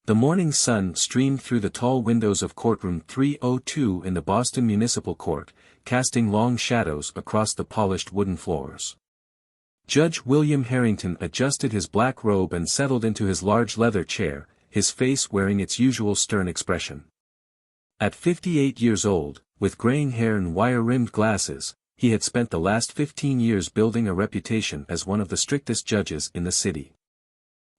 The morning sun streamed through the tall windows of courtroom 302 in the Boston Municipal Court, casting long shadows across the polished wooden floors. Judge William Harrington adjusted his black robe and settled into his large leather chair, his face wearing its usual stern expression. At 58 years old, with graying hair and wire-rimmed glasses, he had spent the last 15 years building a reputation as one of the strictest judges in the city.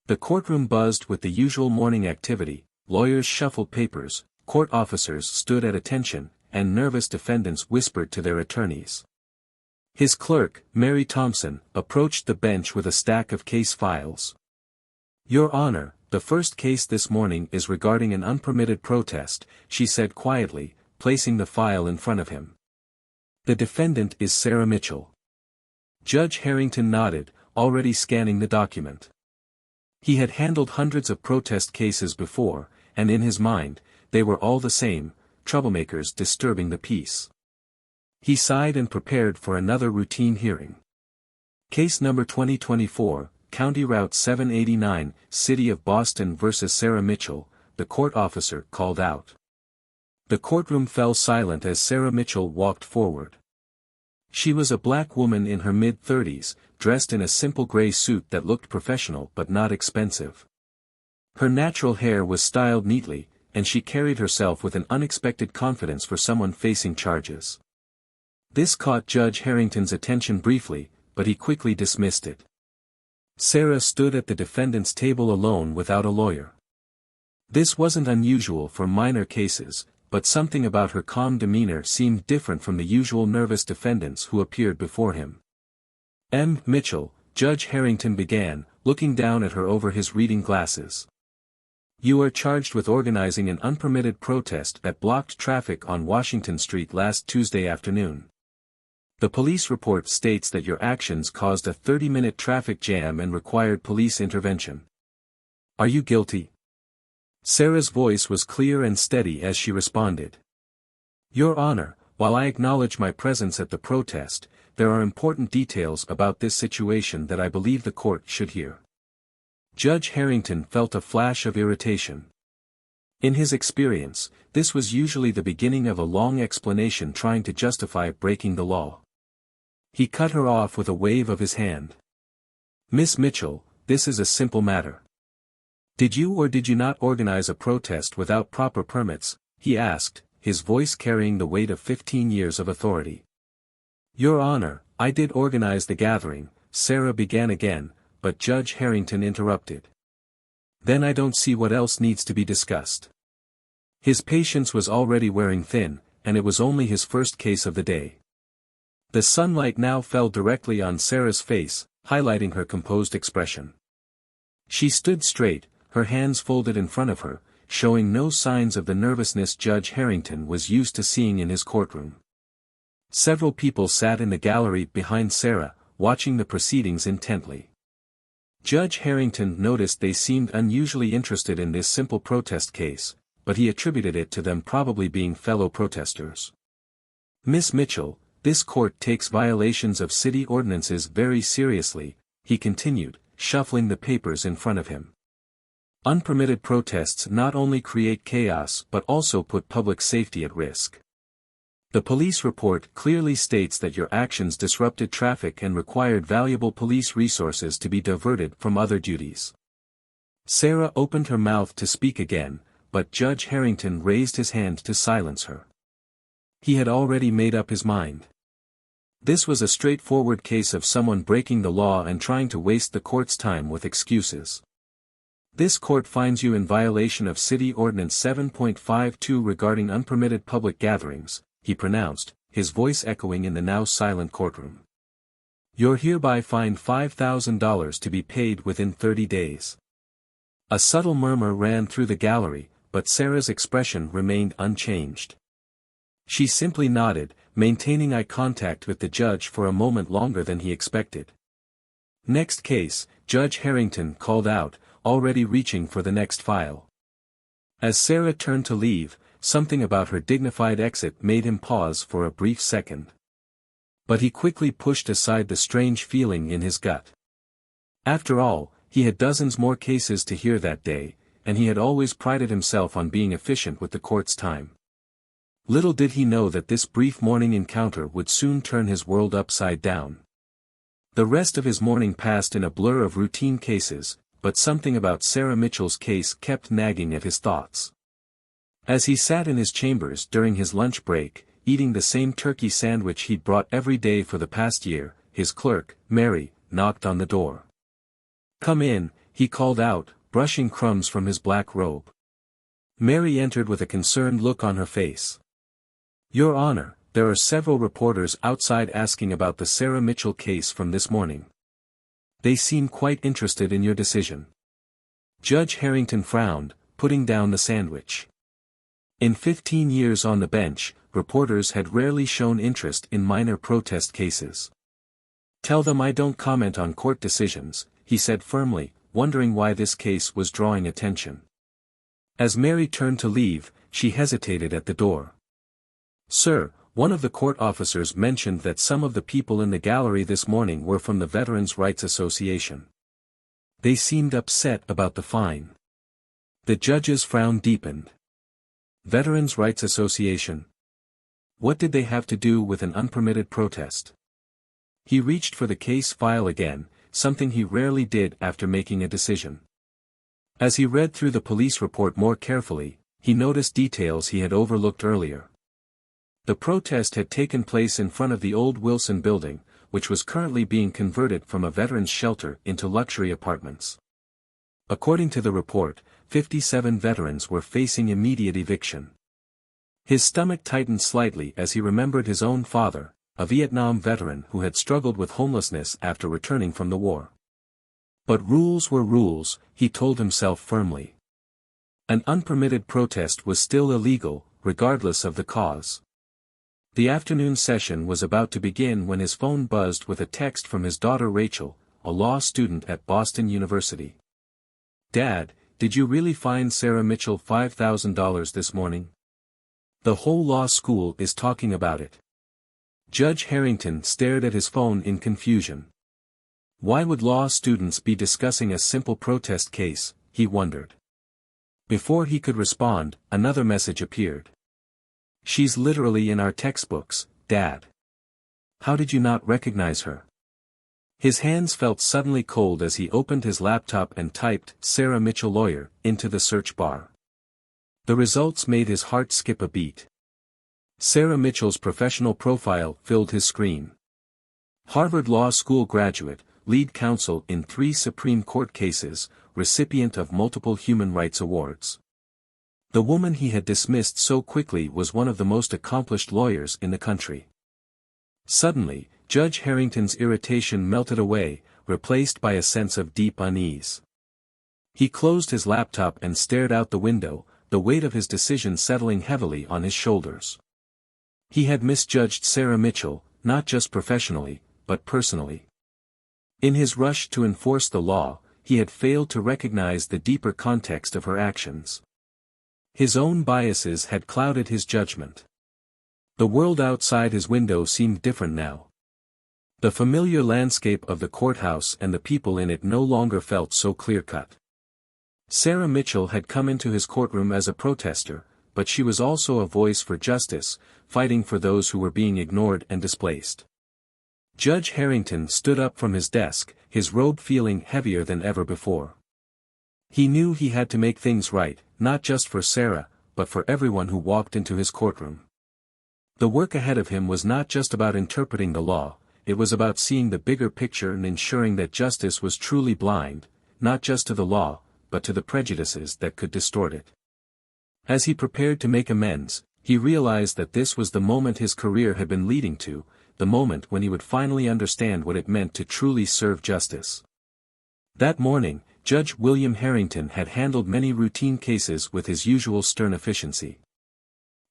The courtroom buzzed with the usual morning activity, lawyers shuffled papers, court officers stood at attention, and nervous defendants whispered to their attorneys. His clerk, Mary Thompson, approached the bench with a stack of case files. "Your Honor, the first case this morning is regarding an unpermitted protest," she said quietly, placing the file in front of him. "The defendant is Sarah Mitchell." Judge Harrington nodded, already scanning the document. He had handled hundreds of protest cases before, and in his mind, they were all the same, troublemakers disturbing the peace. He sighed and prepared for another routine hearing. Case number 2024, County Route 789, City of Boston vs. Sarah Mitchell, the court officer called out. The courtroom fell silent as Sarah Mitchell walked forward. She was a black woman in her mid-30s, dressed in a simple gray suit that looked professional but not expensive. Her natural hair was styled neatly, and she carried herself with an unexpected confidence for someone facing charges. This caught Judge Harrington's attention briefly, but he quickly dismissed it. Sarah stood at the defendant's table alone without a lawyer. This wasn't unusual for minor cases, but something about her calm demeanor seemed different from the usual nervous defendants who appeared before him. "M. Mitchell," Judge Harrington began, looking down at her over his reading glasses. "You are charged with organizing an unpermitted protest that blocked traffic on Washington Street last Tuesday afternoon. The police report states that your actions caused a 30-minute traffic jam and required police intervention. Are you guilty?" Sarah's voice was clear and steady as she responded. "Your Honor, while I acknowledge my presence at the protest, there are important details about this situation that I believe the court should hear." Judge Harrington felt a flash of irritation. In his experience, this was usually the beginning of a long explanation trying to justify breaking the law. He cut her off with a wave of his hand. "Miss Mitchell, this is a simple matter. Did you or did you not organize a protest without proper permits?" he asked, his voice carrying the weight of 15 years of authority. "Your Honor, I did organize the gathering," Sarah began again, but Judge Harrington interrupted. "Then I don't see what else needs to be discussed." His patience was already wearing thin, and it was only his first case of the day. The sunlight now fell directly on Sarah's face, highlighting her composed expression. She stood straight, her hands folded in front of her, showing no signs of the nervousness Judge Harrington was used to seeing in his courtroom. Several people sat in the gallery behind Sarah, watching the proceedings intently. Judge Harrington noticed they seemed unusually interested in this simple protest case, but he attributed it to them probably being fellow protesters. "Miss Mitchell, this court takes violations of city ordinances very seriously," he continued, shuffling the papers in front of him. "Unpermitted protests not only create chaos but also put public safety at risk. The police report clearly states that your actions disrupted traffic and required valuable police resources to be diverted from other duties." Sarah opened her mouth to speak again, but Judge Harrington raised his hand to silence her. He had already made up his mind. This was a straightforward case of someone breaking the law and trying to waste the court's time with excuses. "This court finds you in violation of City Ordinance 7.52 regarding unpermitted public gatherings," he pronounced, his voice echoing in the now silent courtroom. "You're hereby fined $5,000 to be paid within 30 days. A subtle murmur ran through the gallery, but Sarah's expression remained unchanged. She simply nodded, maintaining eye contact with the judge for a moment longer than he expected. "Next case," Judge Harrington called out, already reaching for the next file. As Sarah turned to leave, something about her dignified exit made him pause for a brief second. But he quickly pushed aside the strange feeling in his gut. After all, he had dozens more cases to hear that day, and he had always prided himself on being efficient with the court's time. Little did he know that this brief morning encounter would soon turn his world upside down. The rest of his morning passed in a blur of routine cases, but something about Sarah Mitchell's case kept nagging at his thoughts. As he sat in his chambers during his lunch break, eating the same turkey sandwich he'd brought every day for the past year, his clerk, Mary, knocked on the door. "Come in," he called out, brushing crumbs from his black robe. Mary entered with a concerned look on her face. "Your Honor, there are several reporters outside asking about the Sarah Mitchell case from this morning. They seem quite interested in your decision." Judge Harrington frowned, putting down the sandwich. In 15 years on the bench, reporters had rarely shown interest in minor protest cases. "Tell them I don't comment on court decisions," he said firmly, wondering why this case was drawing attention. As Mary turned to leave, she hesitated at the door. "Sir, one of the court officers mentioned that some of the people in the gallery this morning were from the Veterans' Rights Association. They seemed upset about the fine." The judge's frown deepened. Veterans' Rights Association? What did they have to do with an unpermitted protest? He reached for the case file again, something he rarely did after making a decision. As he read through the police report more carefully, he noticed details he had overlooked earlier. The protest had taken place in front of the old Wilson building, which was currently being converted from a veterans' shelter into luxury apartments. According to the report, 57 veterans were facing immediate eviction. His stomach tightened slightly as he remembered his own father, a Vietnam veteran who had struggled with homelessness after returning from the war. But rules were rules, he told himself firmly. An unpermitted protest was still illegal, regardless of the cause. The afternoon session was about to begin when his phone buzzed with a text from his daughter Rachel, a law student at Boston University. "Dad, did you really find Sarah Mitchell $5,000 this morning? The whole law school is talking about it." Judge Harrington stared at his phone in confusion. Why would law students be discussing a simple protest case, he wondered. Before he could respond, another message appeared. "She's literally in our textbooks, Dad. How did you not recognize her?" His hands felt suddenly cold as he opened his laptop and typed "Sarah Mitchell lawyer" into the search bar. The results made his heart skip a beat. Sarah Mitchell's professional profile filled his screen. Harvard Law School graduate, lead counsel in 3 Supreme Court cases, recipient of multiple human rights awards. The woman he had dismissed so quickly was one of the most accomplished lawyers in the country. Suddenly, Judge Harrington's irritation melted away, replaced by a sense of deep unease. He closed his laptop and stared out the window, the weight of his decision settling heavily on his shoulders. He had misjudged Sarah Mitchell, not just professionally, but personally. In his rush to enforce the law, he had failed to recognize the deeper context of her actions. His own biases had clouded his judgment. The world outside his window seemed different now. The familiar landscape of the courthouse and the people in it no longer felt so clear-cut. Sarah Mitchell had come into his courtroom as a protester, but she was also a voice for justice, fighting for those who were being ignored and displaced. Judge Harrington stood up from his desk, his robe feeling heavier than ever before. He knew he had to make things right, not just for Sarah, but for everyone who walked into his courtroom. The work ahead of him was not just about interpreting the law, it was about seeing the bigger picture and ensuring that justice was truly blind, not just to the law, but to the prejudices that could distort it. As he prepared to make amends, he realized that this was the moment his career had been leading to, the moment when he would finally understand what it meant to truly serve justice. That morning, Judge William Harrington had handled many routine cases with his usual stern efficiency.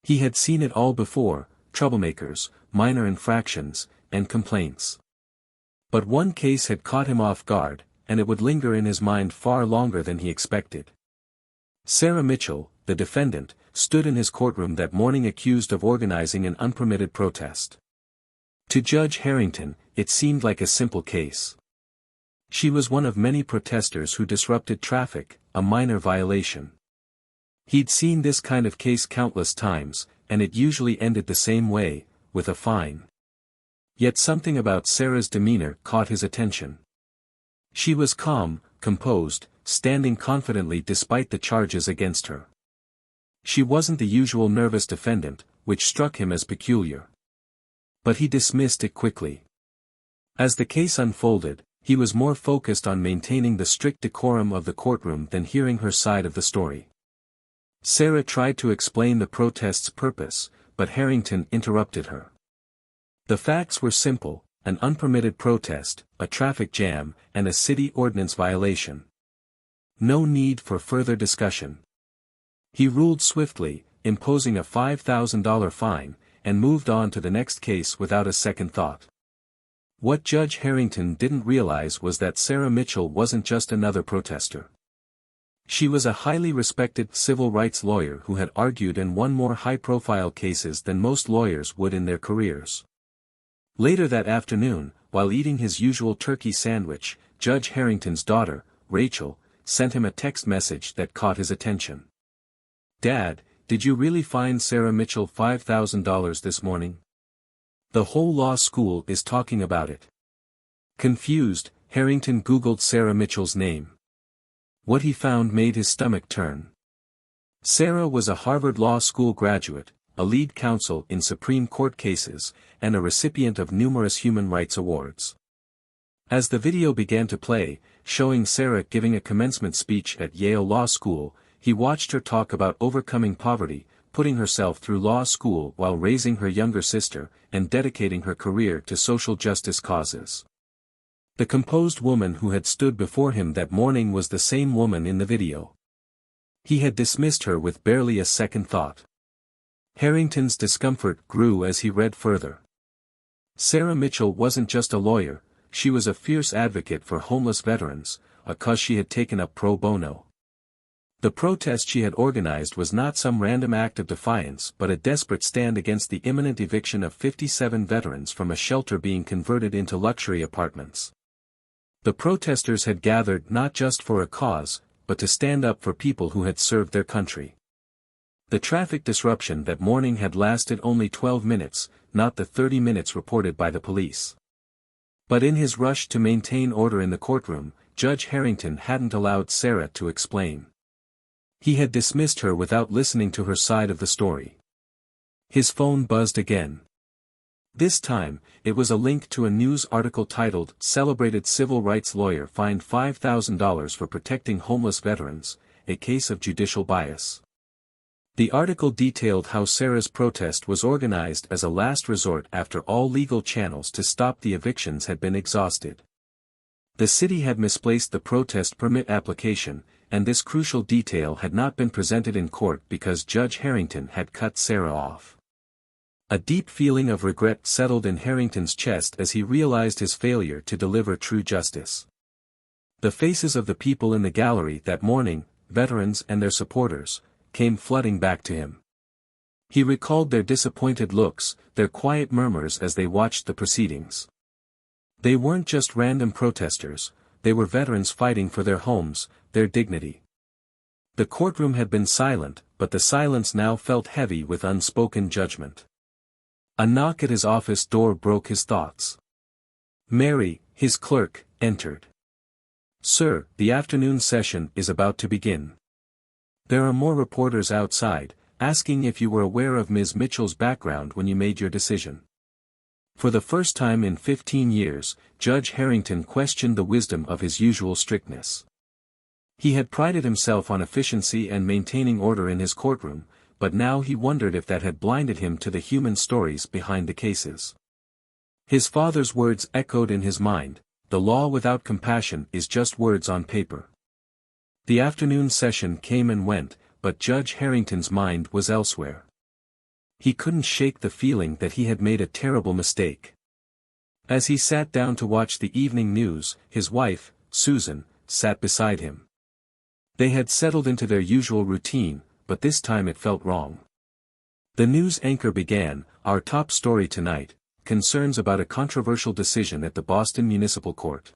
He had seen it all before, troublemakers, minor infractions, and complaints. But one case had caught him off guard, and it would linger in his mind far longer than he expected. Sarah Mitchell, the defendant, stood in his courtroom that morning accused of organizing an unpermitted protest. To Judge Harrington, it seemed like a simple case. She was one of many protesters who disrupted traffic, a minor violation. He'd seen this kind of case countless times, and it usually ended the same way, with a fine. Yet something about Sarah's demeanor caught his attention. She was calm, composed, standing confidently despite the charges against her. She wasn't the usual nervous defendant, which struck him as peculiar. But he dismissed it quickly. As the case unfolded, he was more focused on maintaining the strict decorum of the courtroom than hearing her side of the story. Sarah tried to explain the protest's purpose, but Harrington interrupted her. The facts were simple: an unpermitted protest, a traffic jam, and a city ordinance violation. No need for further discussion. He ruled swiftly, imposing a $5,000 fine, and moved on to the next case without a second thought. What Judge Harrington didn't realize was that Sarah Mitchell wasn't just another protester. She was a highly respected civil rights lawyer who had argued and won more high-profile cases than most lawyers would in their careers. Later that afternoon, while eating his usual turkey sandwich, Judge Harrington's daughter, Rachel, sent him a text message that caught his attention. "Dad, did you really fine Sarah Mitchell $5,000 this morning? The whole law school is talking about it." Confused, Harrington Googled Sarah Mitchell's name. What he found made his stomach turn. Sarah was a Harvard Law School graduate, a lead counsel in Supreme Court cases, and a recipient of numerous human rights awards. As the video began to play, showing Sarah giving a commencement speech at Yale Law School, he watched her talk about overcoming poverty, putting herself through law school while raising her younger sister, and dedicating her career to social justice causes. The composed woman who had stood before him that morning was the same woman in the video. He had dismissed her with barely a second thought. Harrington's discomfort grew as he read further. Sarah Mitchell wasn't just a lawyer, she was a fierce advocate for homeless veterans, a cause she had taken up pro bono. The protest she had organized was not some random act of defiance but a desperate stand against the imminent eviction of 57 veterans from a shelter being converted into luxury apartments. The protesters had gathered not just for a cause, but to stand up for people who had served their country. The traffic disruption that morning had lasted only 12 minutes, not the 30 minutes reported by the police. But in his rush to maintain order in the courtroom, Judge Harrington hadn't allowed Sarah to explain. He had dismissed her without listening to her side of the story. His phone buzzed again. This time, it was a link to a news article titled "Celebrated Civil Rights Lawyer Fined $5,000 for Protecting Homeless Veterans, a Case of Judicial Bias." The article detailed how Sarah's protest was organized as a last resort after all legal channels to stop the evictions had been exhausted. The city had misplaced the protest permit application, and this crucial detail had not been presented in court because Judge Harrington had cut Sarah off. A deep feeling of regret settled in Harrington's chest as he realized his failure to deliver true justice. The faces of the people in the gallery that morning, veterans and their supporters, came flooding back to him. He recalled their disappointed looks, their quiet murmurs as they watched the proceedings. They weren't just random protesters, they were veterans fighting for their homes, their dignity. The courtroom had been silent, but the silence now felt heavy with unspoken judgment. A knock at his office door broke his thoughts. Mary, his clerk, entered. "Sir, the afternoon session is about to begin. There are more reporters outside, asking if you were aware of Ms. Mitchell's background when you made your decision." For the first time in 15 years, Judge Harrington questioned the wisdom of his usual strictness. He had prided himself on efficiency and maintaining order in his courtroom, but now he wondered if that had blinded him to the human stories behind the cases. His father's words echoed in his mind: "The law without compassion is just words on paper." The afternoon session came and went, but Judge Harrington's mind was elsewhere. He couldn't shake the feeling that he had made a terrible mistake. As he sat down to watch the evening news, his wife, Susan, sat beside him. They had settled into their usual routine, but this time it felt wrong. The news anchor began, "Our top story tonight, concerns about a controversial decision at the Boston Municipal Court.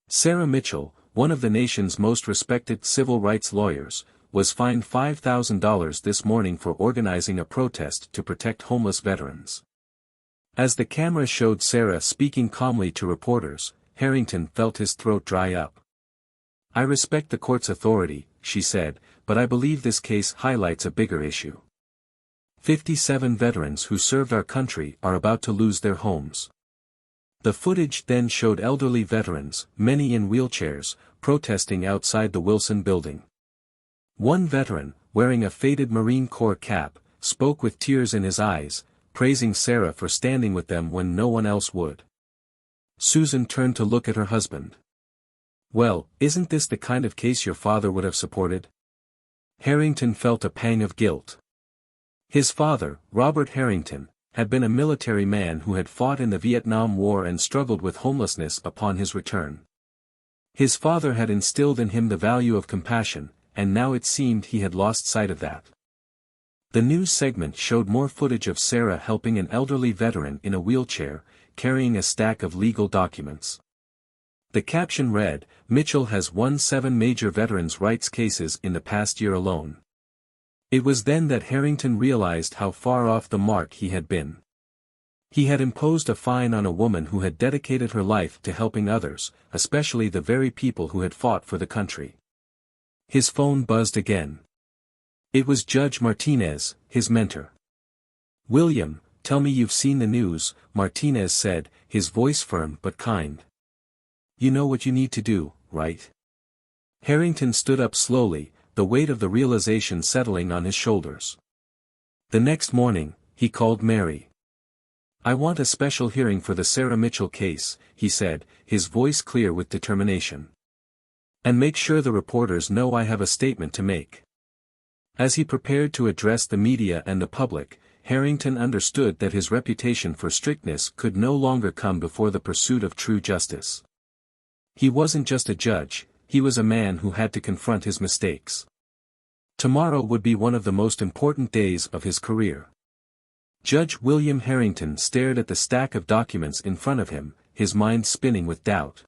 Sarah Mitchell, one of the nation's most respected civil rights lawyers, was fined $5,000 this morning for organizing a protest to protect homeless veterans. As the camera showed Sarah speaking calmly to reporters, Harrington felt his throat dry up. "I respect the court's authority," she said, "but I believe this case highlights a bigger issue. 57 veterans who served our country are about to lose their homes." The footage then showed elderly veterans, many in wheelchairs, protesting outside the Wilson building. One veteran, wearing a faded Marine Corps cap, spoke with tears in his eyes, praising Sarah for standing with them when no one else would. Susan turned to look at her husband. "Well, isn't this the kind of case your father would have supported?" Harrington felt a pang of guilt. His father, Robert Harrington, had been a military man who had fought in the Vietnam War and struggled with homelessness upon his return. His father had instilled in him the value of compassion, and now it seemed he had lost sight of that. The news segment showed more footage of Sarah helping an elderly veteran in a wheelchair, carrying a stack of legal documents. The caption read, "Mitchell has won 7 major veterans' rights cases in the past year alone." It was then that Harrington realized how far off the mark he had been. He had imposed a fine on a woman who had dedicated her life to helping others, especially the very people who had fought for the country. His phone buzzed again. It was Judge Martinez, his mentor. "William, tell me you've seen the news," Martinez said, his voice firm but kind. "You know what you need to do, right?" Harrington stood up slowly, the weight of the realization settling on his shoulders. The next morning, he called Mary. "I want a special hearing for the Sarah Mitchell case," he said, his voice clear with determination. "And make sure the reporters know I have a statement to make." As he prepared to address the media and the public, Harrington understood that his reputation for strictness could no longer come before the pursuit of true justice. He wasn't just a judge, he was a man who had to confront his mistakes. Tomorrow would be one of the most important days of his career. Judge William Harrington stared at the stack of documents in front of him, his mind spinning with doubt.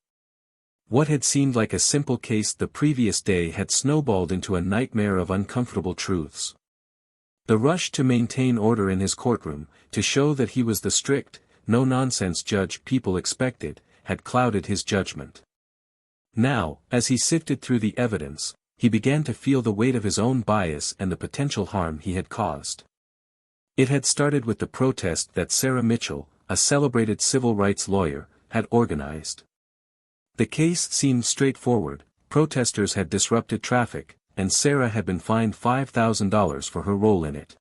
What had seemed like a simple case the previous day had snowballed into a nightmare of uncomfortable truths. The rush to maintain order in his courtroom, to show that he was the strict, no-nonsense judge people expected, had clouded his judgment. Now, as he sifted through the evidence, he began to feel the weight of his own bias and the potential harm he had caused. It had started with the protest that Sarah Mitchell, a celebrated civil rights lawyer, had organized. The case seemed straightforward: protesters had disrupted traffic, and Sarah had been fined $5,000 for her role in it.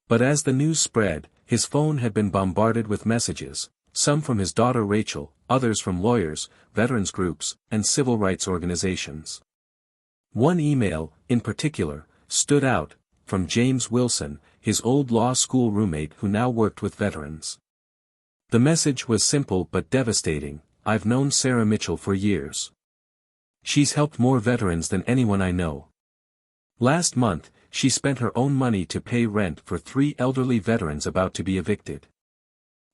But as the news spread, his phone had been bombarded with messages, some from his daughter Rachel, others from lawyers, veterans groups, and civil rights organizations. One email, in particular, stood out, from James Wilson, his old law school roommate who now worked with veterans. The message was simple but devastating: "I've known Sarah Mitchell for years. She's helped more veterans than anyone I know. Last month, she spent her own money to pay rent for 3 elderly veterans about to be evicted.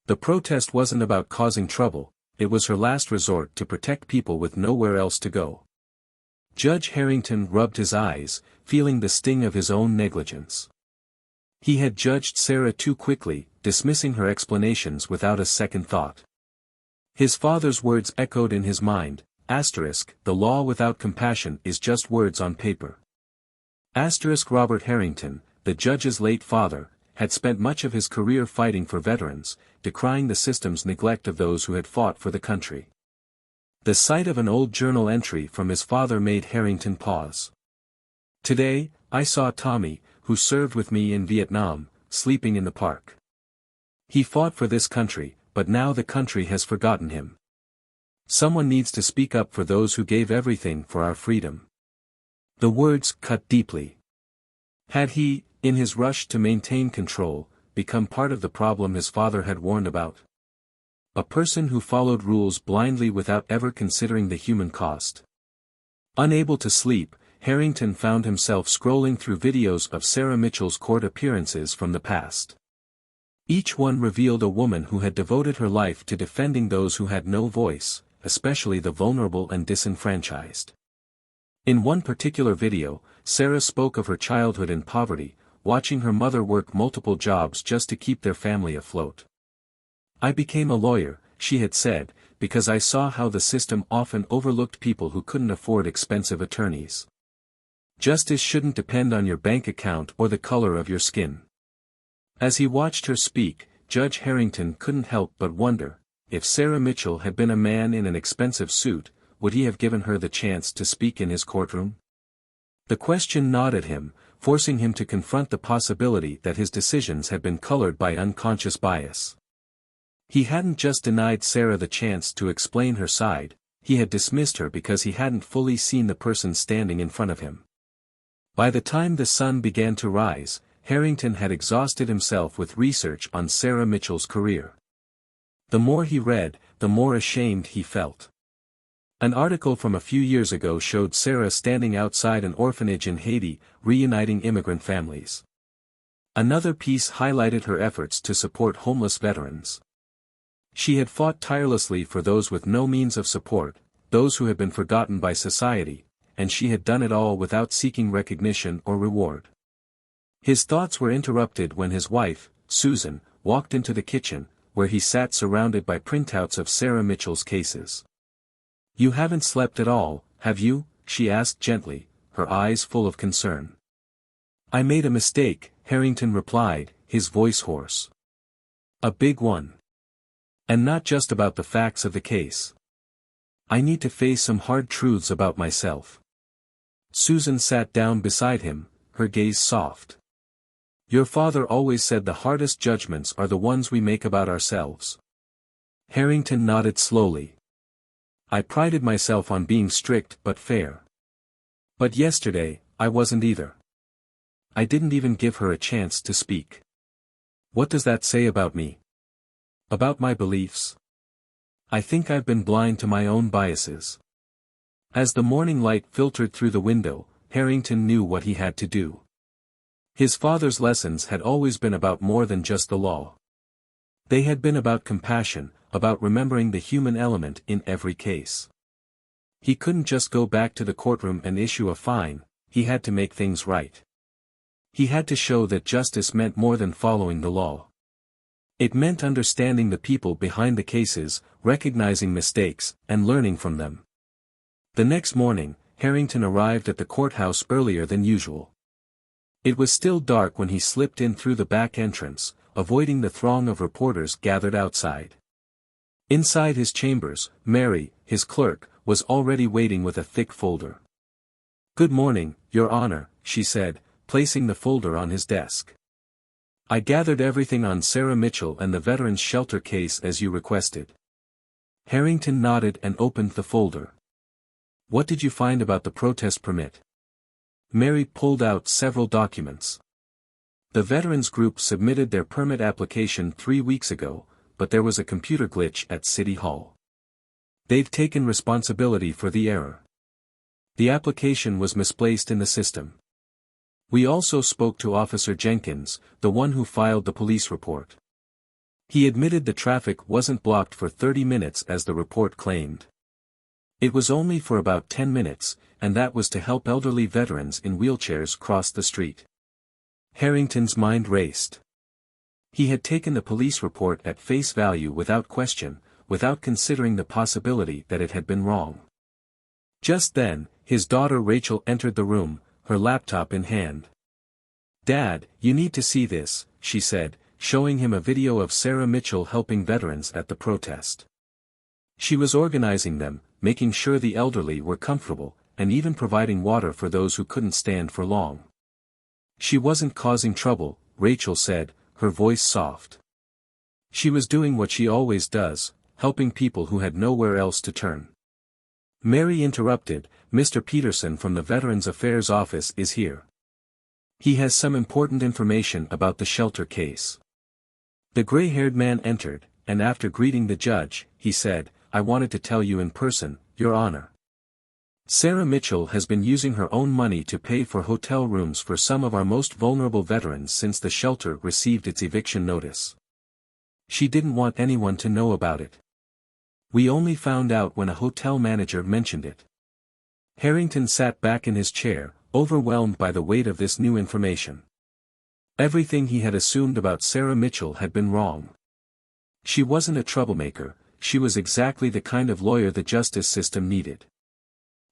The protest wasn't about causing trouble, it was her last resort to protect people with nowhere else to go." Judge Harrington rubbed his eyes, feeling the sting of his own negligence. He had judged Sarah too quickly, dismissing her explanations without a second thought. His father's words echoed in his mind, "The law without compassion is just words on paper." Robert Harrington, the judge's late father, had spent much of his career fighting for veterans, decrying the system's neglect of those who had fought for the country. The sight of an old journal entry from his father made Harrington pause. "Today, I saw Tommy, who served with me in Vietnam, sleeping in the park. He fought for this country, but now the country has forgotten him. Someone needs to speak up for those who gave everything for our freedom." The words cut deeply. Had he, in his rush to maintain control, become part of the problem his father had warned about? A person who followed rules blindly without ever considering the human cost. Unable to sleep, Harrington found himself scrolling through videos of Sarah Mitchell's court appearances from the past. Each one revealed a woman who had devoted her life to defending those who had no voice, especially the vulnerable and disenfranchised. In one particular video, Sarah spoke of her childhood in poverty, watching her mother work multiple jobs just to keep their family afloat. "I became a lawyer," she had said, "because I saw how the system often overlooked people who couldn't afford expensive attorneys. Justice shouldn't depend on your bank account or the color of your skin." As he watched her speak, Judge Harrington couldn't help but wonder, if Sarah Mitchell had been a man in an expensive suit, would he have given her the chance to speak in his courtroom? The question gnawed at him, forcing him to confront the possibility that his decisions had been colored by unconscious bias. He hadn't just denied Sarah the chance to explain her side, he had dismissed her because he hadn't fully seen the person standing in front of him. By the time the sun began to rise, Harrington had exhausted himself with research on Sarah Mitchell's career. The more he read, the more ashamed he felt. An article from a few years ago showed Sarah standing outside an orphanage in Haiti, reuniting immigrant families. Another piece highlighted her efforts to support homeless veterans. She had fought tirelessly for those with no means of support, those who had been forgotten by society, and she had done it all without seeking recognition or reward. His thoughts were interrupted when his wife, Susan, walked into the kitchen, where he sat surrounded by printouts of Sarah Mitchell's cases. "You haven't slept at all, have you?" she asked gently, her eyes full of concern. "I made a mistake," Harrington replied, his voice hoarse. "A big one. And not just about the facts of the case. I need to face some hard truths about myself." Susan sat down beside him, her gaze soft. "Your father always said the hardest judgments are the ones we make about ourselves." Harrington nodded slowly. "I prided myself on being strict but fair. But yesterday, I wasn't either. I didn't even give her a chance to speak. What does that say about me? About my beliefs? I think I've been blind to my own biases." As the morning light filtered through the window, Harrington knew what he had to do. His father's lessons had always been about more than just the law. They had been about compassion, about remembering the human element in every case. He couldn't just go back to the courtroom and issue a fine, he had to make things right. He had to show that justice meant more than following the law. It meant understanding the people behind the cases, recognizing mistakes, and learning from them. The next morning, Harrington arrived at the courthouse earlier than usual. It was still dark when he slipped in through the back entrance, avoiding the throng of reporters gathered outside. Inside his chambers, Mary, his clerk, was already waiting with a thick folder. "Good morning, Your Honor," she said, placing the folder on his desk. "I gathered everything on Sarah Mitchell and the Veterans Shelter case as you requested." Harrington nodded and opened the folder. "What did you find about the protest permit?" Mary pulled out several documents. "The veterans group submitted their permit application 3 weeks ago, but there was a computer glitch at City Hall. They've taken responsibility for the error. The application was misplaced in the system. We also spoke to Officer Jenkins, the one who filed the police report. He admitted the traffic wasn't blocked for 30 minutes as the report claimed. It was only for about 10 minutes, and that was to help elderly veterans in wheelchairs cross the street." Harrington's mind raced. He had taken the police report at face value without question, without considering the possibility that it had been wrong. Just then, his daughter Rachel entered the room, her laptop in hand. "Dad, you need to see this," she said, showing him a video of Sarah Mitchell helping veterans at the protest. She was organizing them, making sure the elderly were comfortable, and even providing water for those who couldn't stand for long. "She wasn't causing trouble," Rachel said, her voice soft. "She was doing what she always does, helping people who had nowhere else to turn." Mary interrupted, "Mr. Peterson from the Veterans Affairs Office is here. He has some important information about the shelter case." The gray-haired man entered, and after greeting the judge, he said, "I wanted to tell you in person, Your Honor. Sarah Mitchell has been using her own money to pay for hotel rooms for some of our most vulnerable veterans since the shelter received its eviction notice. She didn't want anyone to know about it. We only found out when a hotel manager mentioned it. Harrington sat back in his chair, overwhelmed by the weight of this new information. Everything he had assumed about Sarah Mitchell had been wrong. She wasn't a troublemaker, she was exactly the kind of lawyer the justice system needed.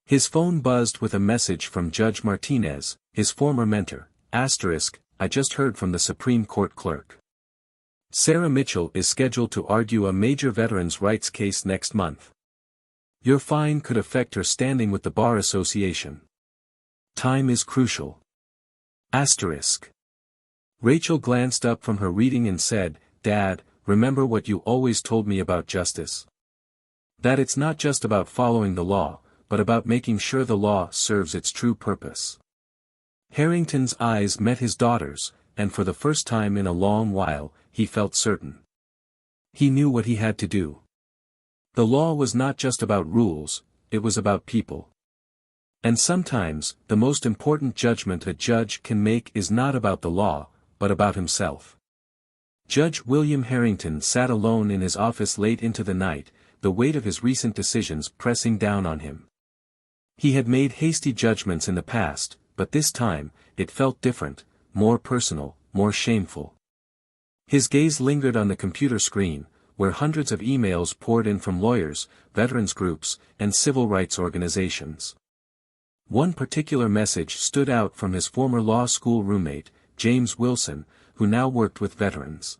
His phone buzzed with a message from Judge Martinez, his former mentor. I just heard from the Supreme Court clerk. Sarah Mitchell is scheduled to argue a major veterans' rights case next month. Your fine could affect her standing with the Bar Association. Time is crucial. Rachel glanced up from her reading and said, Dad, remember what you always told me about justice? That it's not just about following the law, but about making sure the law serves its true purpose. Harrington's eyes met his daughter's, and for the first time in a long while, he felt certain. He knew what he had to do. The law was not just about rules, it was about people. And sometimes, the most important judgment a judge can make is not about the law, but about himself. Judge William Harrington sat alone in his office late into the night, the weight of his recent decisions pressing down on him. He had made hasty judgments in the past, but this time, it felt different, more personal, more shameful. His gaze lingered on the computer screen, where hundreds of emails poured in from lawyers, veterans groups, and civil rights organizations. One particular message stood out from his former law school roommate, James Wilson, who now worked with veterans.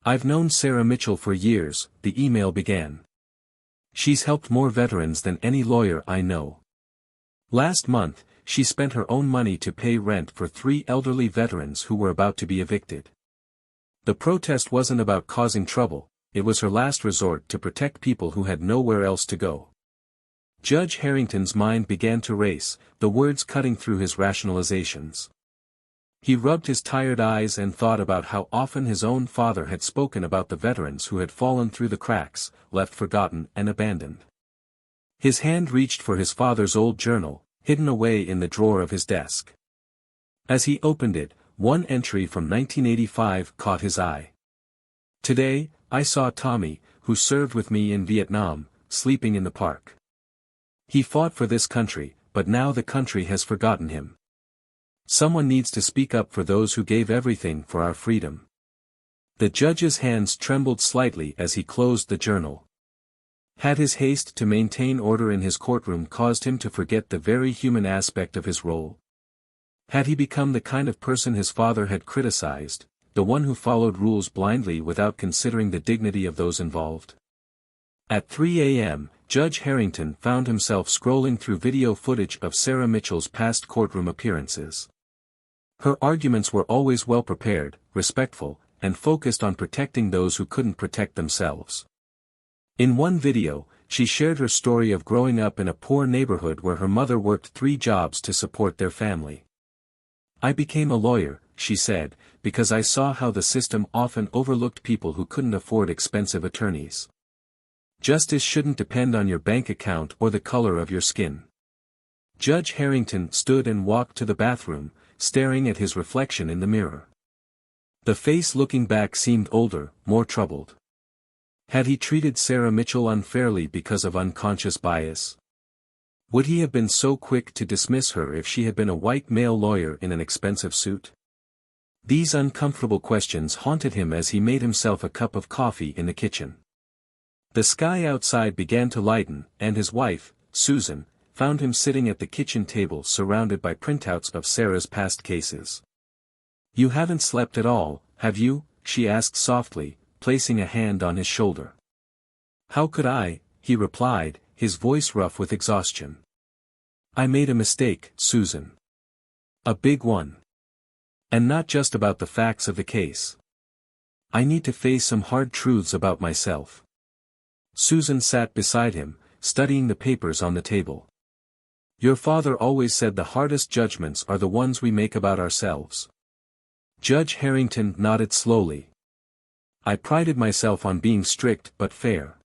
I've known Sarah Mitchell for years, the email began. She's helped more veterans than any lawyer I know. Last month, she spent her own money to pay rent for 3 elderly veterans who were about to be evicted. The protest wasn't about causing trouble, it was her last resort to protect people who had nowhere else to go. Judge Harrington's mind began to race, the words cutting through his rationalizations. He rubbed his tired eyes and thought about how often his own father had spoken about the veterans who had fallen through the cracks, left forgotten and abandoned. His hand reached for his father's old journal, hidden away in the drawer of his desk. As he opened it, one entry from 1985 caught his eye. Today, I saw Tommy, who served with me in Vietnam, sleeping in the park. He fought for this country, but now the country has forgotten him. Someone needs to speak up for those who gave everything for our freedom. The judge's hands trembled slightly as he closed the journal. Had his haste to maintain order in his courtroom caused him to forget the very human aspect of his role? Had he become the kind of person his father had criticized, the one who followed rules blindly without considering the dignity of those involved? At 3 a.m., Judge Harrington found himself scrolling through video footage of Sarah Mitchell's past courtroom appearances. Her arguments were always well prepared, respectful, and focused on protecting those who couldn't protect themselves. In one video, she shared her story of growing up in a poor neighborhood where her mother worked 3 jobs to support their family. I became a lawyer, she said, because I saw how the system often overlooked people who couldn't afford expensive attorneys. Justice shouldn't depend on your bank account or the color of your skin. Judge Harrington stood and walked to the bathroom, staring at his reflection in the mirror. The face looking back seemed older, more troubled. Had he treated Sarah Mitchell unfairly because of unconscious bias? Would he have been so quick to dismiss her if she had been a white male lawyer in an expensive suit? These uncomfortable questions haunted him as he made himself a cup of coffee in the kitchen. The sky outside began to lighten, and his wife, Susan, found him sitting at the kitchen table surrounded by printouts of Sarah's past cases. You haven't slept at all, have you? She asked softly, placing a hand on his shoulder. How could I? He replied, his voice rough with exhaustion. I made a mistake, Susan. A big one. And not just about the facts of the case. I need to face some hard truths about myself. Susan sat beside him, studying the papers on the table. Your father always said the hardest judgments are the ones we make about ourselves. Judge Harrington nodded slowly. I prided myself on being strict but fair.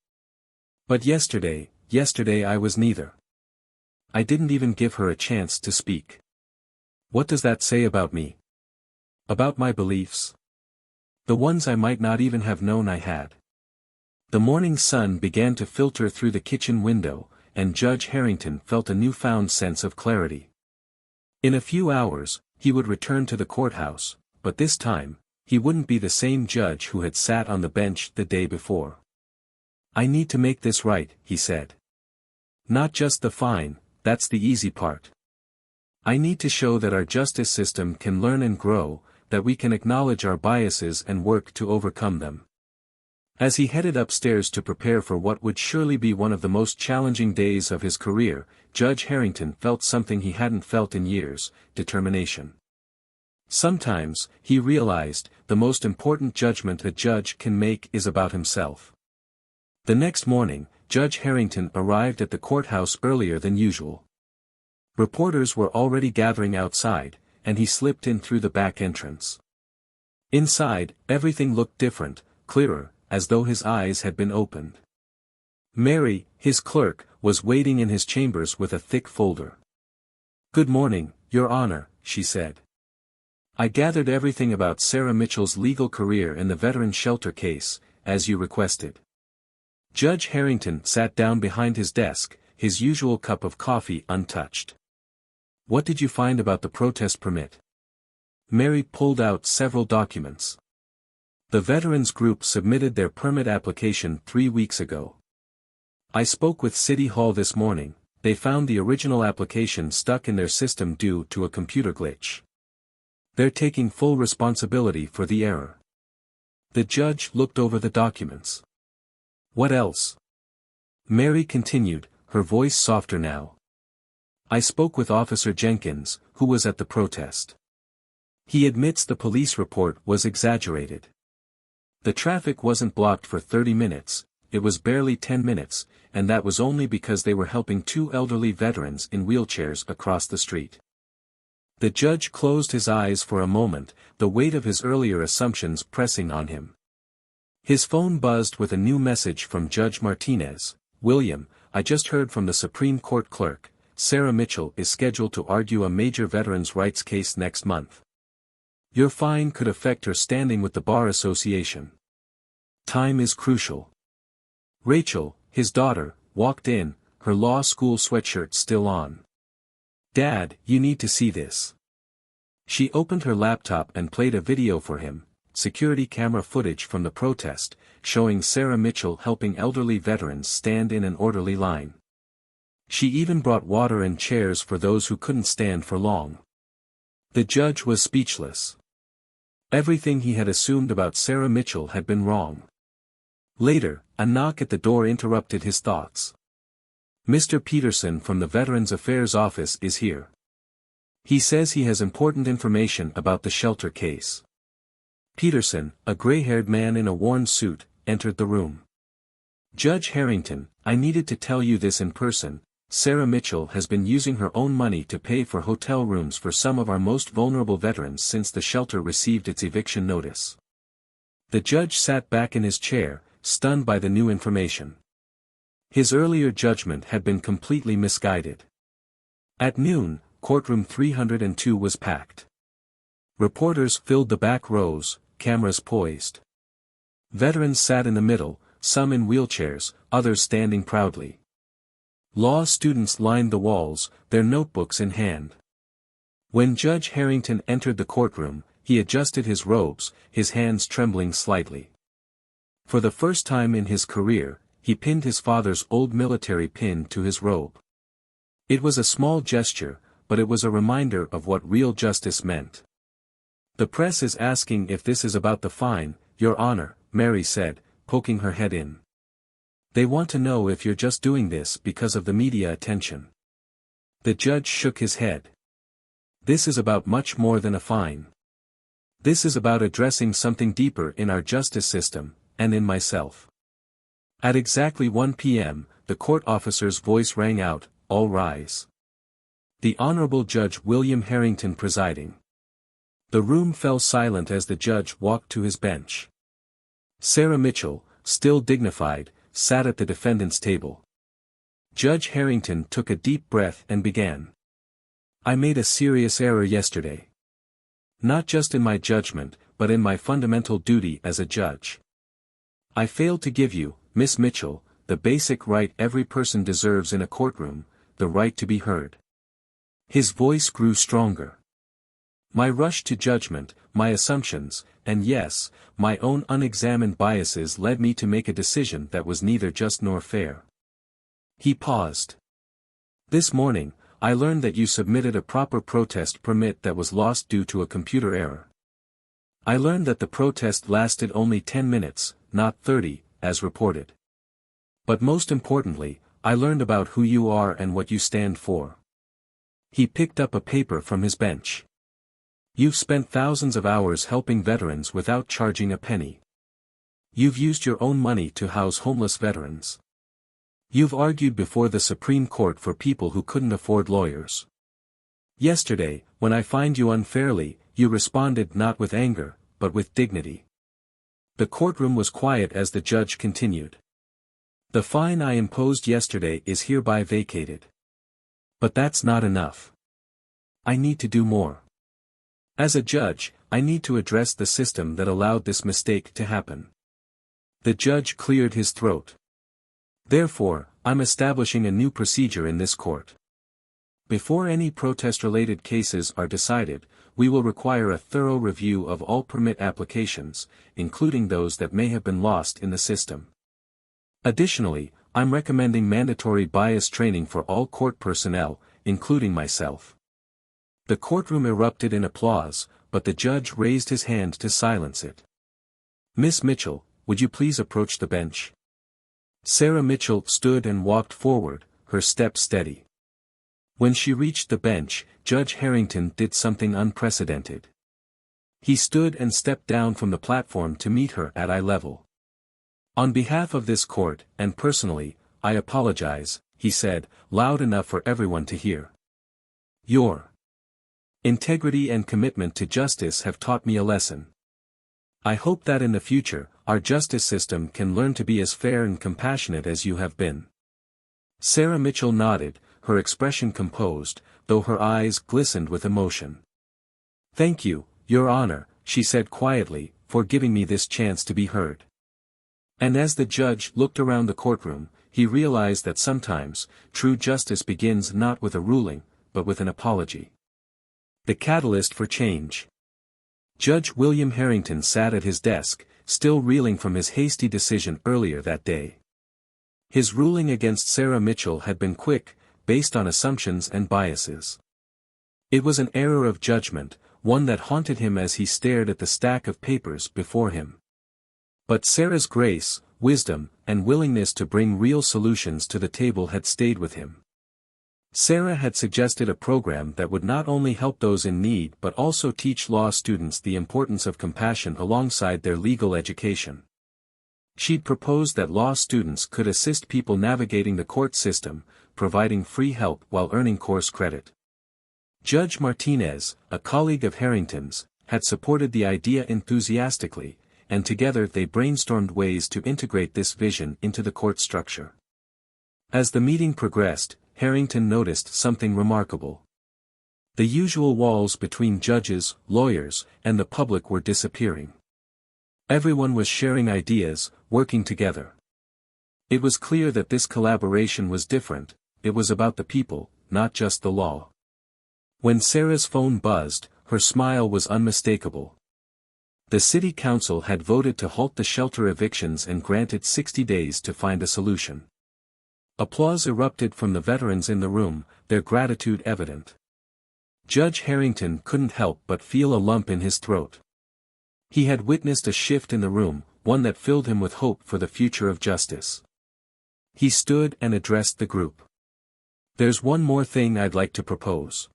But yesterday I was neither. I didn't even give her a chance to speak. What does that say about me? About my beliefs? The ones I might not even have known I had. The morning sun began to filter through the kitchen window, and Judge Harrington felt a newfound sense of clarity. In a few hours, he would return to the courthouse, but this time, he wouldn't be the same judge who had sat on the bench the day before. "I need to make this right," he said. "Not just the fine, that's the easy part. I need to show that our justice system can learn and grow, that we can acknowledge our biases and work to overcome them." As he headed upstairs to prepare for what would surely be one of the most challenging days of his career, Judge Harrington felt something he hadn't felt in years: determination. Sometimes, he realized, the most important judgment a judge can make is about himself. The next morning, Judge Harrington arrived at the courthouse earlier than usual. Reporters were already gathering outside, and he slipped in through the back entrance. Inside, everything looked different, clearer, as though his eyes had been opened. Mary, his clerk, was waiting in his chambers with a thick folder. "Good morning, Your Honor," she said. "I gathered everything about Sarah Mitchell's legal career in the veteran shelter case, as you requested." Judge Harrington sat down behind his desk, his usual cup of coffee untouched. "What did you find about the protest permit?" Mary pulled out several documents. "The veterans group submitted their permit application 3 weeks ago. I spoke with City Hall this morning. They found the original application stuck in their system due to a computer glitch. They're taking full responsibility for the error." The judge looked over the documents. "What else?" Mary continued, her voice softer now. "I spoke with Officer Jenkins, who was at the protest. He admits the police report was exaggerated. The traffic wasn't blocked for 30 minutes, it was barely 10 minutes, and that was only because they were helping 2 elderly veterans in wheelchairs across the street." The judge closed his eyes for a moment, the weight of his earlier assumptions pressing on him. His phone buzzed with a new message from Judge Martinez. "William, I just heard from the Supreme Court clerk. Sarah Mitchell is scheduled to argue a major veterans' rights case next month. Your fine could affect her standing with the Bar Association. Time is crucial." Rachel, his daughter, walked in, her law school sweatshirt still on. "Dad, you need to see this." She opened her laptop and played a video for him, security camera footage from the protest, showing Sarah Mitchell helping elderly veterans stand in an orderly line. She even brought water and chairs for those who couldn't stand for long. The judge was speechless. Everything he had assumed about Sarah Mitchell had been wrong. Later, a knock at the door interrupted his thoughts. "Mr. Peterson from the Veterans Affairs Office is here. He says he has important information about the shelter case." Peterson, a gray-haired man in a worn suit, entered the room. "Judge Harrington, I needed to tell you this in person. Sarah Mitchell has been using her own money to pay for hotel rooms for some of our most vulnerable veterans since the shelter received its eviction notice." The judge sat back in his chair, stunned by the new information. His earlier judgment had been completely misguided. At noon, courtroom 302 was packed. Reporters filled the back rows, cameras poised. Veterans sat in the middle, some in wheelchairs, others standing proudly. Law students lined the walls, their notebooks in hand. When Judge Harrington entered the courtroom, he adjusted his robes, his hands trembling slightly. For the first time in his career, he pinned his father's old military pin to his robe. It was a small gesture, but it was a reminder of what real justice meant. "The press is asking if this is about the fine, Your Honor," Mary said, poking her head in. "They want to know if you're just doing this because of the media attention." The judge shook his head. "This is about much more than a fine. This is about addressing something deeper in our justice system, and in myself." At exactly 1 p.m., the court officer's voice rang out, "All rise." The Honorable Judge William Harrington presiding. The room fell silent as the judge walked to his bench. Sarah Mitchell, still dignified, sat at the defendant's table. Judge Harrington took a deep breath and began. "I made a serious error yesterday. Not just in my judgment, but in my fundamental duty as a judge. I failed to give you, Miss Mitchell, the basic right every person deserves in a courtroom, the right to be heard." His voice grew stronger. My rush to judgment, my assumptions, and yes, my own unexamined biases led me to make a decision that was neither just nor fair. He paused. "This morning, I learned that you submitted a proper protest permit that was lost due to a computer error. I learned that the protest lasted only 10 minutes, not 30, as reported. But most importantly, I learned about who you are and what you stand for." He picked up a paper from his bench. "You've spent thousands of hours helping veterans without charging a penny. You've used your own money to house homeless veterans. You've argued before the Supreme Court for people who couldn't afford lawyers. Yesterday, when I fined you unfairly, you responded not with anger, but with dignity." The courtroom was quiet as the judge continued. "The fine I imposed yesterday is hereby vacated. But that's not enough. I need to do more. As a judge, I need to address the system that allowed this mistake to happen." The judge cleared his throat. "Therefore, I'm establishing a new procedure in this court. Before any protest-related cases are decided, we will require a thorough review of all permit applications, including those that may have been lost in the system. Additionally, I'm recommending mandatory bias training for all court personnel, including myself." The courtroom erupted in applause, but the judge raised his hand to silence it. "Miss Mitchell, would you please approach the bench?" Sarah Mitchell stood and walked forward, her step steady. When she reached the bench, Judge Harrington did something unprecedented. He stood and stepped down from the platform to meet her at eye level. "On behalf of this court, and personally, I apologize," he said, loud enough for everyone to hear. "Your integrity and commitment to justice have taught me a lesson. I hope that in the future, our justice system can learn to be as fair and compassionate as you have been." Sarah Mitchell nodded, her expression composed, though her eyes glistened with emotion. "Thank you, Your Honor," she said quietly, "for giving me this chance to be heard." And as the judge looked around the courtroom, he realized that sometimes, true justice begins not with a ruling, but with an apology. The catalyst for change. Judge William Harrington sat at his desk, still reeling from his hasty decision earlier that day. His ruling against Sarah Mitchell had been quick, based on assumptions and biases. It was an error of judgment, one that haunted him as he stared at the stack of papers before him. But Sarah's grace, wisdom, and willingness to bring real solutions to the table had stayed with him. Sarah had suggested a program that would not only help those in need but also teach law students the importance of compassion alongside their legal education. She'd proposed that law students could assist people navigating the court system, providing free help while earning course credit. Judge Martinez, a colleague of Harrington's, had supported the idea enthusiastically, and together they brainstormed ways to integrate this vision into the court structure. As the meeting progressed, Harrington noticed something remarkable. The usual walls between judges, lawyers, and the public were disappearing. Everyone was sharing ideas, working together. It was clear that this collaboration was different, it was about the people, not just the law. When Sarah's phone buzzed, her smile was unmistakable. The city council had voted to halt the shelter evictions and granted 60 days to find a solution. Applause erupted from the veterans in the room, their gratitude evident. Judge Harrington couldn't help but feel a lump in his throat. He had witnessed a shift in the room, one that filled him with hope for the future of justice. He stood and addressed the group. "There's one more thing I'd like to propose.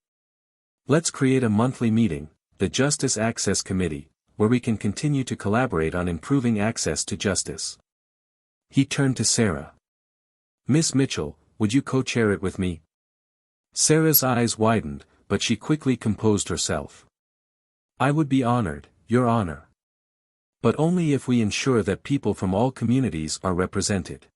Let's create a monthly meeting, the Justice Access Committee, where we can continue to collaborate on improving access to justice." He turned to Sarah. "Miss Mitchell, would you co-chair it with me?" Sarah's eyes widened, but she quickly composed herself. "I would be honored, Your Honor. But only if we ensure that people from all communities are represented."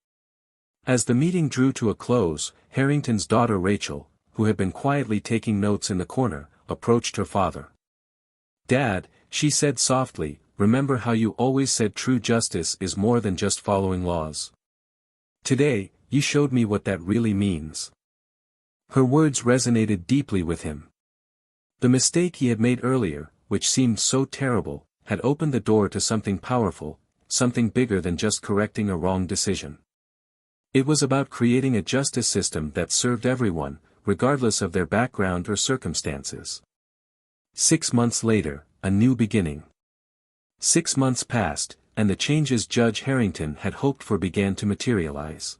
As the meeting drew to a close, Harrington's daughter Rachel, who had been quietly taking notes in the corner, approached her father. "Dad," she said softly, "remember how you always said true justice is more than just following laws. Today, you showed me what that really means. Her words resonated deeply with him. The mistake he had made earlier, which seemed so terrible, had opened the door to something powerful, something bigger than just correcting a wrong decision. It was about creating a justice system that served everyone, regardless of their background or circumstances. 6 months later, a new beginning. 6 months passed, and the changes Judge Harrington had hoped for began to materialize.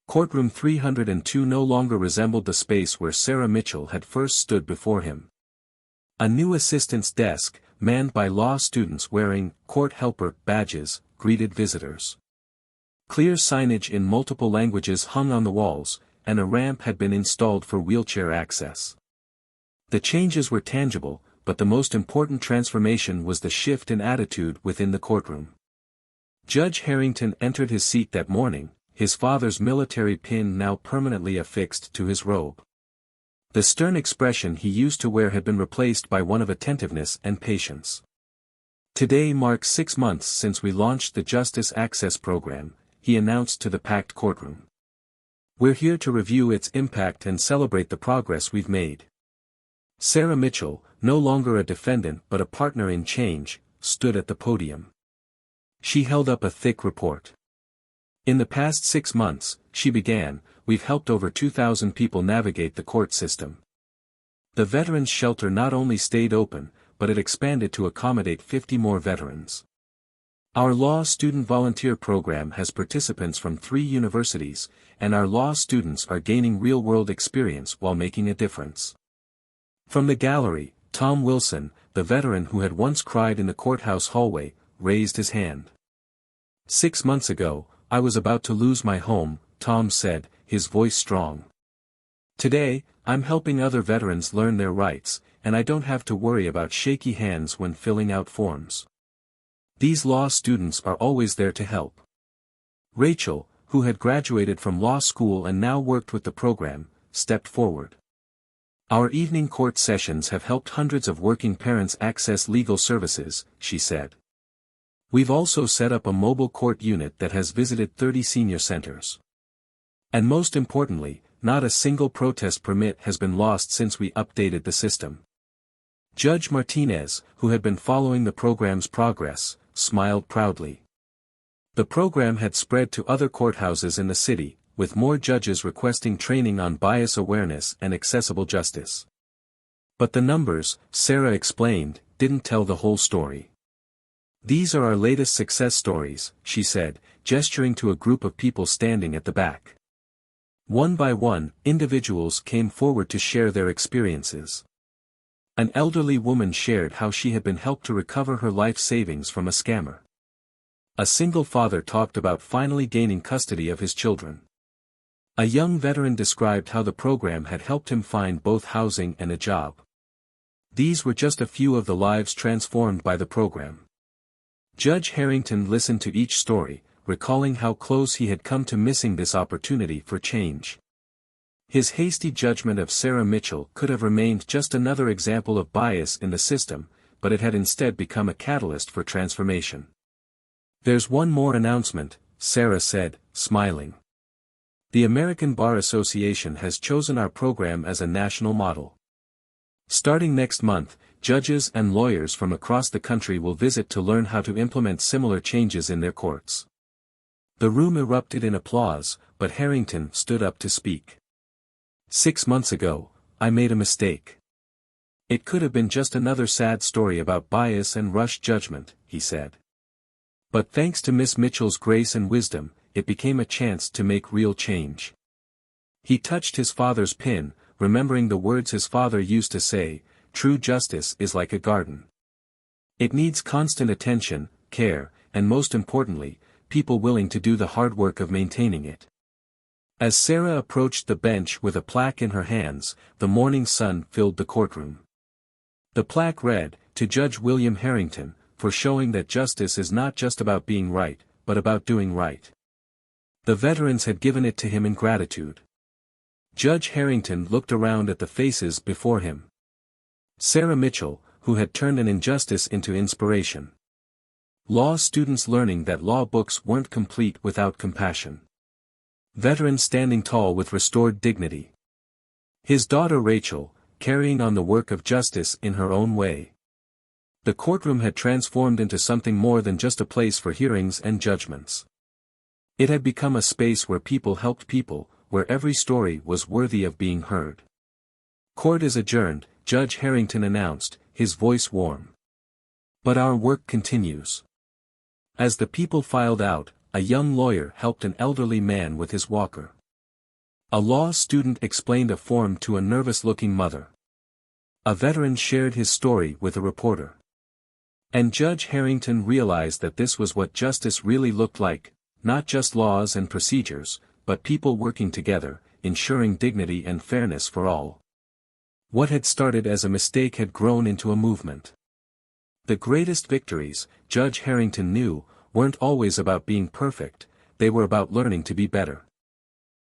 Courtroom 302 no longer resembled the space where Sarah Mitchell had first stood before him. A new assistant's desk, manned by law students wearing court helper badges, greeted visitors. Clear signage in multiple languages hung on the walls, and a ramp had been installed for wheelchair access. The changes were tangible, but the most important transformation was the shift in attitude within the courtroom. Judge Harrington entered his seat that morning, his father's military pin now permanently affixed to his robe. The stern expression he used to wear had been replaced by one of attentiveness and patience. Today marks 6 months since we launched the Justice Access Program, he announced to the packed courtroom. We're here to review its impact and celebrate the progress we've made. Sarah Mitchell, no longer a defendant but a partner in change, stood at the podium. She held up a thick report. In the past 6 months, she began, we've helped over 2,000 people navigate the court system. The Veterans Shelter not only stayed open, but it expanded to accommodate 50 more veterans. Our law student volunteer program has participants from 3 universities, and our law students are gaining real-world experience while making a difference. From the gallery, Tom Wilson, the veteran who had once cried in the courthouse hallway, raised his hand. 6 months ago, I was about to lose my home, Tom said, his voice strong. Today, I'm helping other veterans learn their rights, and I don't have to worry about shaky hands when filling out forms. These law students are always there to help. Rachel, who had graduated from law school and now worked with the program, stepped forward. Our evening court sessions have helped hundreds of working parents access legal services, she said. We've also set up a mobile court unit that has visited 30 senior centers. And most importantly, not a single protest permit has been lost since we updated the system. Judge Martinez, who had been following the program's progress, smiled proudly. The program had spread to other courthouses in the city, with more judges requesting training on bias awareness and accessible justice. But the numbers, Sarah explained, didn't tell the whole story. These are our latest success stories, she said, gesturing to a group of people standing at the back. One by one, individuals came forward to share their experiences. An elderly woman shared how she had been helped to recover her life savings from a scammer. A single father talked about finally gaining custody of his children. A young veteran described how the program had helped him find both housing and a job. These were just a few of the lives transformed by the program. Judge Harrington listened to each story, recalling how close he had come to missing this opportunity for change. His hasty judgment of Sarah Mitchell could have remained just another example of bias in the system, but it had instead become a catalyst for transformation. There's one more announcement, Sarah said, smiling. The American Bar Association has chosen our program as a national model. Starting next month, judges and lawyers from across the country will visit to learn how to implement similar changes in their courts. The room erupted in applause, but Harrington stood up to speak. 6 months ago, I made a mistake. It could have been just another sad story about bias and rushed judgment, he said. But thanks to Miss Mitchell's grace and wisdom, it became a chance to make real change. He touched his father's pin, remembering the words his father used to say, true justice is like a garden. It needs constant attention, care, and most importantly, people willing to do the hard work of maintaining it. As Sarah approached the bench with a plaque in her hands, the morning sun filled the courtroom. The plaque read, to Judge William Harrington, for showing that justice is not just about being right, but about doing right. The veterans had given it to him in gratitude. Judge Harrington looked around at the faces before him. Sarah Mitchell, who had turned an injustice into inspiration. Law students learning that law books weren't complete without compassion. Veteran standing tall with restored dignity. His daughter Rachel, carrying on the work of justice in her own way. The courtroom had transformed into something more than just a place for hearings and judgments. It had become a space where people helped people, where every story was worthy of being heard. "Court is adjourned," Judge Harrington announced, his voice warm. "But our work continues." As the people filed out, a young lawyer helped an elderly man with his walker. A law student explained a form to a nervous-looking mother. A veteran shared his story with a reporter. And Judge Harrington realized that this was what justice really looked like, not just laws and procedures, but people working together, ensuring dignity and fairness for all. What had started as a mistake had grown into a movement. The greatest victories, Judge Harrington knew, weren't always about being perfect, they were about learning to be better.